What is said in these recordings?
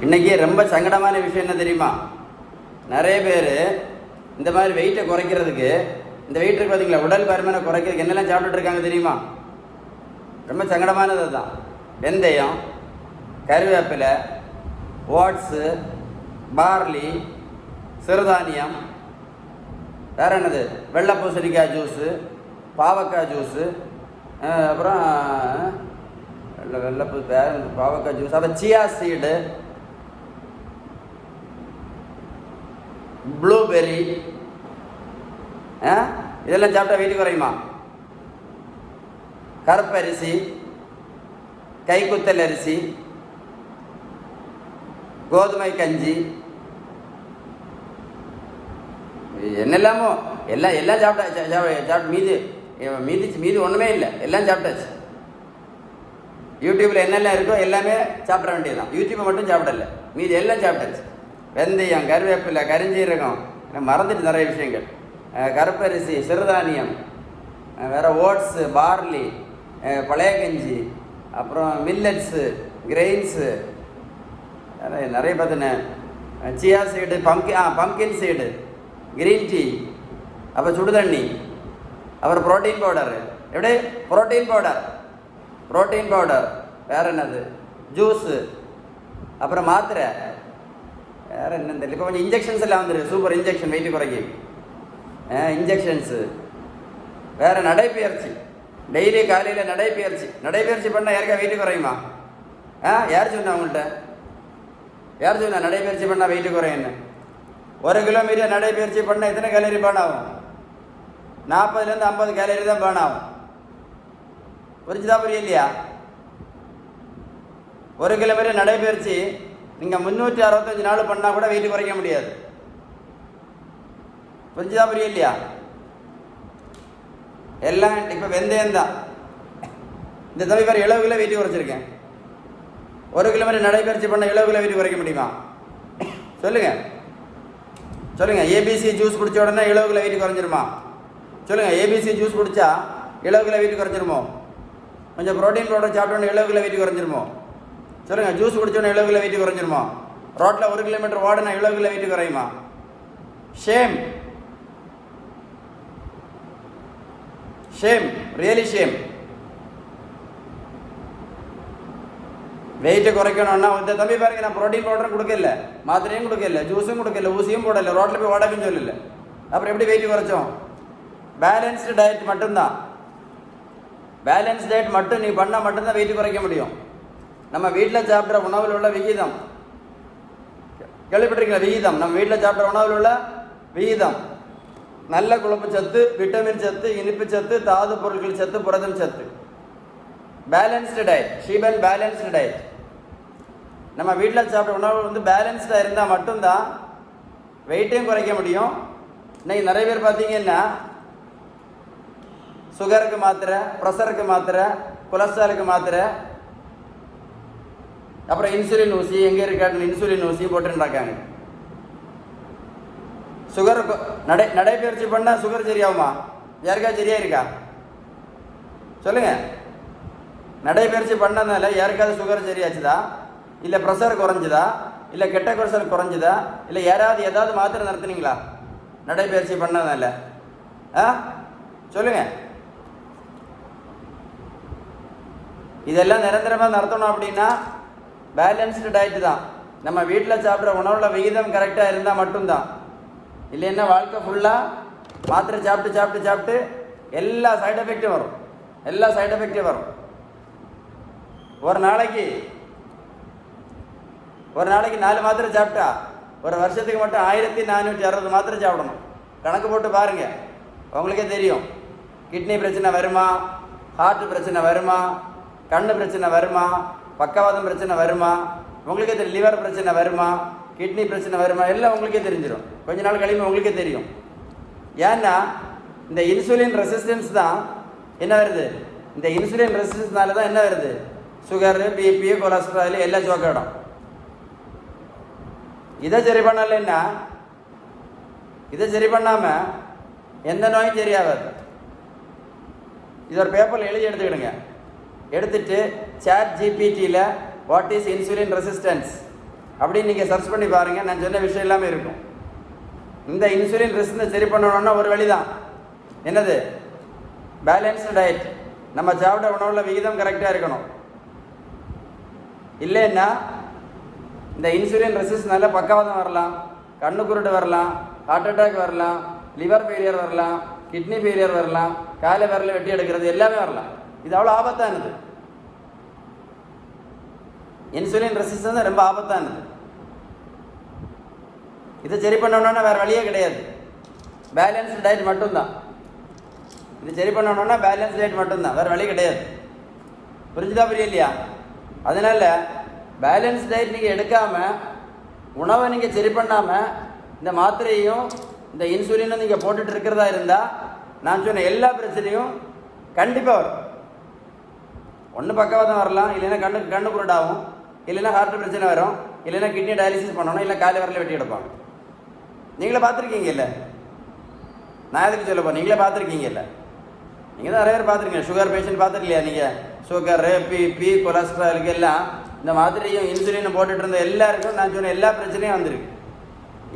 இன்றைக்கி ரொம்ப சங்கடமான விஷயம் என்ன தெரியுமா? நிறைய பேர் இந்த மாதிரி வெயிட்டை குறைக்கிறதுக்கு, இந்த வெயிட் இருக்கு பார்த்தீங்களா, உடல் பருமனை குறைக்கிறதுக்கு என்னெல்லாம் சாப்பிட்டுட்டு இருக்காங்க தெரியுமா? ரொம்ப சங்கடமானது தான். வெந்தயம், கருவேப்பிலை, ஓட்ஸு, பார்லி, சிறுதானியம், வேறு என்னது, வெள்ளை பூசணிக்காய் ஜூஸு, பாவக்காய் ஜூஸு, அப்புறம் பாவக்காய் ஜூஸ், அப்புறம் சியா சீடு, ப்ளூபெர்ரி, இதெல்லாம் சாப்பிட்டா வெயிட் குறையுமா? கருப்பரிசி, கைக்குத்தல் அரிசி, கோதுமை கஞ்சி, என்னெல்லாமோ எல்லாம் சாப்பிட்டா மீதி ஒன்றுமே இல்லை, எல்லாம் சாப்பிட்டாச்சு. யூடியூப்பில் என்னெல்லாம் இருக்கோ எல்லாமே சாப்பிட வேண்டியதுதான். யூடியூப்பை மட்டும் சாப்பிடல, மீதி எல்லாம் சாப்பிட்டாச்சு. வெந்தயம், கருவேப்பிலை, கரிஞ்சீரகம், மறந்துட்டு நிறைய விஷயங்கள், கருப்பரிசி, சிறுதானியம், வேறு ஓட்ஸு, பார்லி, பழைய கஞ்சி, அப்புறம் மில்லட்ஸு, கிரெயின்ஸு, நிறைய பார்த்தேன், chia seed, pumpkin seed, green tea, அப்புறம் சுடு தண்ணி, அப்புறம் ப்ரோட்டீன் பவுடரு, எப்படி ப்ரோட்டீன் பவுடர், வேறு என்னது, ஜூஸு, அப்புறம் மாத்திரை, வேறு என்னன்னு தெரியல. இப்போ கொஞ்சம் இன்ஜெக்ஷன்ஸ் எல்லாம் வந்துருக்கு, சூப்பர் இன்ஜெக்ஷன் வெயிட் குறைக்கி இன்ஜெக்ஷன்ஸு, வேறு நடைப்பயிற்சி, டெய்லி காலையில் நடைப்பயிற்சி பண்ணால் யாருக்கா வெயிட் குறையுமா? யார் சொன்னா உங்கள்கிட்ட? யார் சொன்னா நடைப்பயிற்சி பண்ணால் வெயிட் குறையுன்னு? 1 கிலோமீட்டர் நடைப்பயிற்சி பண்ணால் எத்தனை கேலரி பேர்ன் ஆகும்? 40லேருந்து 50 கேலரி தான் பேர்ன் ஆகும். புரியலையா? 1 கிலோமீட்டர் நடைப்பயிற்சி நீங்கள் 365 நாள் பண்ணால் கூட வெயிட் குறைக்க முடியாது. புரியலையா? எல்லாம் இப்போ வெந்தயம் தான். இந்த தவிர வேறு 70 கிலோ வெயிட் குறைச்சிருக்கேன். 1 கிலோமீட்டர் நடைப்பயிற்சி பண்ண 70 கிலோ வெயிட் குறைக்க முடியுமா? சொல்லுங்க. ஏபிசி ஜூஸ் குடிச்ச உடனே 70 கிலோ வெயிட் குறைஞ்சிருமா? சொல்லுங்க. ஏபிசி ஜூஸ் குடிச்சா 70 கிலோ வெயிட் குறைஞ்சிருமோ? கொஞ்சம் ப்ரோட்டீன் பவுடர் சாப்பிட்டோன்னு 70 கிலோ வெயிட் குறைஞ்சிருமோ? சொல்லுங்க. ஜூஸ் குடிச்சோன்னு 70 கிலோ வெயிட் குறைஞ்சிருமோ? ரோட்டில் 1 கிலோமீட்டர் ஓடுனா 70 கிலோ வெயிட் குறையுமா? Shame, really shame. வெயிட்டு குறைக்கணும்னா இந்த தம்பி பாருங்க, நான் ப்ரோட்டீன் பவுடரும் கொடுக்கல, மாத்திரையும் கொடுக்கல, ஜூஸும் கொடுக்கல, ஊசியும் போடலை, ரோட்டில் போய் ஓடக்குன்னு சொல்லல. அப்புறம் எப்படி வெயிட் குறைச்சோம்? பேலன்ஸ்டு டயட் மட்டும்தான். பேலன்ஸ் டயட் மட்டும் நீ பண்ணால் மட்டும்தான் வெயிட் குறைக்க முடியும். நம்ம வீட்டில் சாப்பிட்ற உணவில் உள்ள விகிதம் கேள்விப்பட்டிருக்கீங்களா? விகிதம், நம்ம வீட்டில் சாப்பிட்ற உணவில் உள்ள விகிதம், நல்ல கொழுப்பு சத்து, விட்டமின் சத்து, இனிப்பு சத்து, தாது பொருட்கள் சத்து, புரதம் சத்து, balanced diet, Sheeban balanced diet. நம்ம வீட்டில் சாப்பிட்ற உணவு பேலன்ஸ்டாக இருந்தால் மட்டும்தான் வெயிட்டையும் குறைக்க முடியும். இன்னைக்கு நிறைய பேர் பார்த்தீங்கன்னா சுகருக்கு மாத்திரை, ப்ரெஷருக்கு மாத்திரை, கொலஸ்ட்ராலுக்கு மாத்திரை, அப்புறம் இன்சுலின் ஊசி, எங்கே இருக்காட்டு இன்சுலின் ஊசி போட்டுருக்காங்க. சுகர் நடைப்பயிற்சி பண்ணால் சுகர் சரியாகுமா? யாருக்கா சரியா இருக்கா? சொல்லுங்க. நடைப்பயிற்சி பண்ணதுனால யாருக்காவது சுகர் சரியாச்சுதா? இல்லை ப்ரெஷர் குறைஞ்சுதா? இல்லை கெட்ட கொலஸ்ட்ரால் குறைஞ்சுதா? இல்லை ஏதாவது மாத்திரை நடத்துனீங்களா நடைப்பயிற்சி பண்ணதுனால? சொல்லுங்க. இதெல்லாம் நிரந்தரமாக நடத்தணும் அப்படின்னா பேலன்ஸ்டு டயட்டு தான். நம்ம வீட்டில் சாப்பிட்ற உணவுல விகிதம் கரெக்டாக இருந்தால் மட்டும்தான். இல்லைன்னா வாழ்க்கை ஃபுல்லாக மாத்திரை சாப்பிட்டு எல்லா சைடு எஃபெக்டும் வரும். ஒரு நாளைக்கு 4 மாத்திரை சாப்பிட்டா ஒரு வருஷத்துக்கு மட்டும் 1460 மாத்திரை சாப்பிடணும். கணக்கு போட்டு பாருங்க, உங்களுக்கே தெரியும். கிட்னி பிரச்சனை வருமா? ஹார்ட் பிரச்சனை வருமா? கண்ணு பிரச்சனை வருமா? பக்கவாதம் பிரச்சனை வருமா? உங்களுக்கே தெரியும். லிவர் பிரச்சனை வருமா? கிட்னி பிரச்சனை வருமா? எல்லாம் உங்களுக்கே தெரிஞ்சிடும். கொஞ்ச நாள் கழிவு உங்களுக்கே தெரியும். ஏன்னா இந்த இன்சுலின் ரெசிஸ்டன்ஸ் தான் என்ன வருது? இந்த இன்சுலின் ரெசிஸ்டன்ஸ்னால தான் என்ன வருது? சுகரு, பிபி, கொலஸ்ட்ரால் எல்லாம் சோக்கிடும். இதை சரி பண்ணலைன்னா, இதை சரி பண்ணாமல் எந்த நோயும் சரியாகாது. இது ஒரு பேப்பரில் எழுதி எடுத்துக்கிடுங்க. எடுத்துட்டு சாட் ஜிபிடியில் வாட் இஸ் இன்சுலின் ரெசிஸ்டன்ஸ் அப்படின்னு நீங்கள் சர்ச் பண்ணி பாருங்கள். நான் சொன்ன விஷயம் எல்லாமே இருக்கும். இந்த இன்சுலின் ரெசிஸ்டன்ஸ் சரி பண்ணணும்னா ஒரு வழி தான். என்னது? Balanced diet. நம்ம சாப்பிட்ட உணவுல விகிதம் கரெக்டாக இருக்கணும். இல்லைன்னா இந்த இன்சுலின் ரெசிஸ்டன்ஸ்னால பக்கவாதம் வரலாம், கண்ணு குருடு வரலாம், ஹார்ட் அட்டாக் வரலாம், லிவர் ஃபெயிலியர் வரலாம், கிட்னி ஃபெயிலியர் வரலாம், காலை விரல வெட்டி எடுக்கிறது எல்லாமே வரலாம். இது அவ்வளோ ஆபத்தானது. இன்சுலின் ரெசிஸ்டன்ஸ் ரொம்ப ஆபத்தானது. இதை சரி பண்ணணும்னா வேறு வழியே கிடையாது. பேலன்ஸ்டு டயட் மட்டும்தான். இது சரி பண்ணணும்னா பேலன்ஸ் டயட் மட்டும்தான், வேறு வழி கிடையாது. புரிஞ்சுதா புரியலையா? அதனால் பேலன்ஸ் டயட் நீங்கள் எடுக்காமல், உணவை நீங்கள் சரி பண்ணாமல், இந்த மாத்திரையும் இந்த இன்சுலினும் நீங்கள் போட்டுட்டு இருக்கிறதா இருந்தால் நான் சொன்ன எல்லா பிரச்சனையும் கண்டிப்பாக வரும். ஒன்று பக்கவாதம் வரலாம், இல்லைன்னா கண்ணு குருடாகும், இல்லைன்னா ஹார்ட் பிரச்சனை வரும், இல்லைன்னா கிட்னி டயாலிசிஸ் பண்ணணும், இல்லை காலை விரல வெட்டி எடுப்பாங்க. நீங்களே பார்த்துருக்கீங்க இல்லை? நான் எதுக்கு சொல்லப்போ, நீங்களே பார்த்துருக்கீங்க இல்லை? நீங்கள் தான் நிறைய பேர் பார்த்துருக்கீங்க. சுகர் பேஷண்ட் பார்த்துருக்கலையா நீங்கள்? சுகரு, பிபி, கொலஸ்ட்ராலுக்கு எல்லாம் இந்த மாத்திரையும் இன்சுலினும் போட்டுட்டு இருந்த எல்லாருக்கும் நான் சொன்ன எல்லா பிரச்சனையும் வந்திருக்கு.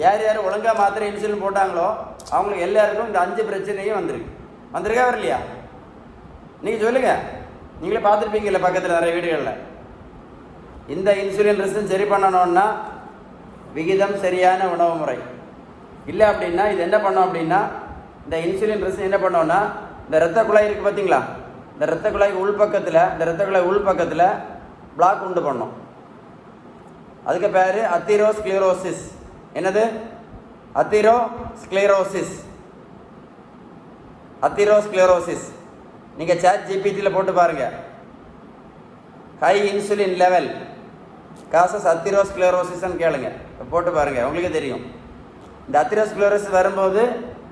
யார் யார் ஒழுங்காக மாத்திரை இன்சுலின் போட்டாங்களோ அவங்களுக்கு எல்லாருக்கும் இந்த 5 பிரச்சனையும் வந்திருக்கா வரலையா? நீங்கள் சொல்லுங்கள். நீங்களே பார்த்துருப்பீங்கல்ல பக்கத்தில் நிறைய வீடுகளில். இந்த இன்சுலின் ரெசிஸ்டன்ஸ் சரி பண்ணணும்னா விகிதம் சரியான உணவு முறை இல்லை அப்படின்னா இது என்ன பண்ணோம் அப்படின்னா, இந்த இன்சுலின் ரெசிஸ்டன்ஸ் என்ன பண்ணோம்னா, இந்த இரத்த குழாய் இருக்குது பார்த்தீங்களா, இந்த இரத்த குழாய் உள்பக்கத்தில் பிளாக் உண்டு பண்ணோம். அதுக்கு பேர் அத்தீரோஸ்க்ளீரோசிஸ். என்னது? அத்தீரோஸ்க்ளீரோசிஸ். நீங்கள் சாட் ஜிபிடியில் போட்டு பாருங்கள். ஹை இன்சுலின் லெவல் காசஸ் அத்தீரோஸ்க்ளீரோசிஸ்ன்னு கேளுங்க, போட்டு பாருங்கள், உங்களுக்கே தெரியும். இந்த அத்தீரோஸ்க்ளீரோசிஸ் வரும்போது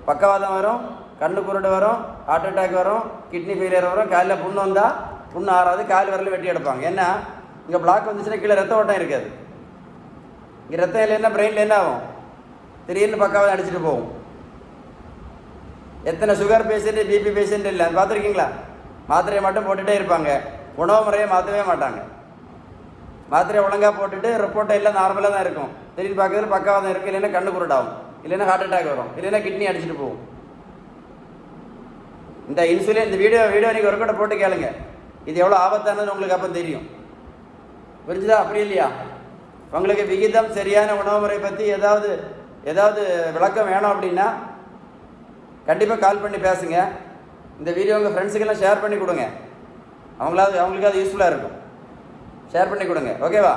பக்கவாதம் வரும், கண்ணு குருடு வரும், ஹார்ட் அட்டாக் வரும், கிட்னி ஃபெயிலியர் வரும், காலில் புண்ணு வந்தால் புண்ணு ஆறாது, கால் விரல வெட்டி எடுப்பாங்க. ஏன்னா இங்கே பிளாக் வந்துச்சுன்னா கீழே ரத்த ஓட்டம் இருக்காது. இங்கே ரத்தம் இல்லைன்னா பிரெயினில் என்ன ஆகும்? திடீர்னு பக்கவாதம் அடிச்சுட்டு போகும். எத்தனை சுகர் பேஷண்ட்டு, பிபி பேஷண்ட் இல்லை பார்த்துருக்கீங்களா? மாத்திரையை மட்டும் போட்டுகிட்டே இருப்பாங்க, உணவு முறையை மாற்றவே மாட்டாங்க. மாத்திரையை ஒழுங்காக போட்டுட்டு ரிப்போர்ட்டை எல்லாம் நார்மலாக தான் இருக்கும். திடீர்னு பார்க்கறது பக்கவாதம் இருக்குது, இல்லைன்னா கண்ணு குருடாகும், இல்லைன்னா ஹார்ட் அட்டாக் வரும், இல்லைன்னா கிட்னி அடிச்சுட்டு போகும். இந்த இன்சுலின் இந்த வீடியோ நீங்கள் ஒரு கூட போட்டு கேளுங்க. இது எவ்வளோ ஆபத்தானது உங்களுக்கு அப்போ தெரியும். புரிஞ்சுதா? அப்படி இல்லையா? உங்களுக்கு விகிதம் சரியான உணவு முறை பற்றி ஏதாவது விளக்கம் வேணும் அப்படின்னா கண்டிப்பாக கால் பண்ணி பேசுங்க. இந்த வீடியோ உங்கள் ஃப்ரெண்ட்ஸுக்கெல்லாம் ஷேர் பண்ணி கொடுங்க. அவங்களுக்கு அது யூஸ்ஃபுல்லாக இருக்கும். ஷேர் பண்ணி கொடுங்க. ஓகேவா?